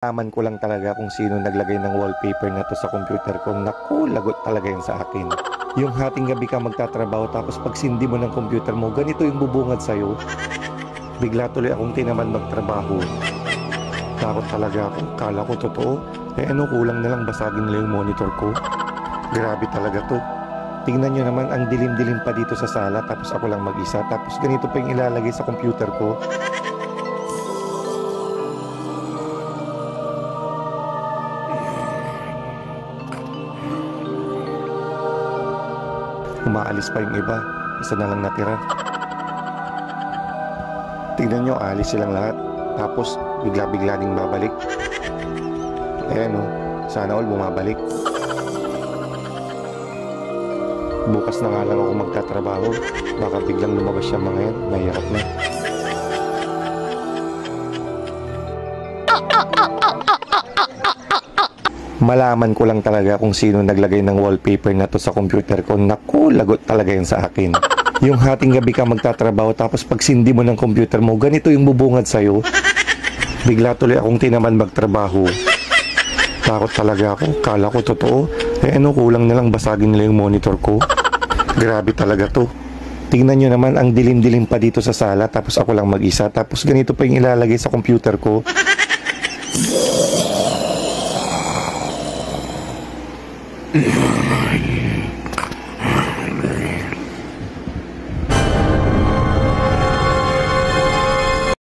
Nalaman ko lang talaga kung sino naglagay ng wallpaper na to sa computer ko. Naku, lagot talaga yan sa akin. Yung hating gabi ka magtatrabaho tapos pag sindi mo ng computer mo, ganito yung bubungad sa'yo. Bigla tuloy akong tinaman magtrabaho. Takot talaga ako. Kala ko totoo. Ano, kulang na lang basagin nila yung monitor ko. Grabe talaga to. Tingnan nyo naman, ang dilim-dilim pa dito sa sala tapos ako lang mag-isa. Tapos ganito pa yung ilalagay sa computer ko. Umaalis pa yung iba. Isa na lang natira. Tignan nyo, alis silang lahat. Tapos bigla-bigla ding babalik. Ayan o, sana all bumabalik. Bukas na nga lang ako magtatrabaho. Baka biglang lumabas siya mga yan. Mahirap na. Malaman ko lang talaga kung sino naglagay ng wallpaper na to sa computer ko. Naku, lagot talaga yan sa akin. Yung hating gabi ka magtatrabaho tapos pag sindi mo ng computer mo, ganito yung bubungad sa'yo. Bigla tuloy akong tinaman magtrabaho. Takot talaga ako. Kala ko totoo. Ano, kulang na lang basagin nila yung monitor ko. Grabe talaga to. Tingnan nyo naman, ang dilim-dilim pa dito sa sala tapos ako lang mag-isa. Tapos ganito pa yung ilalagay sa computer ko.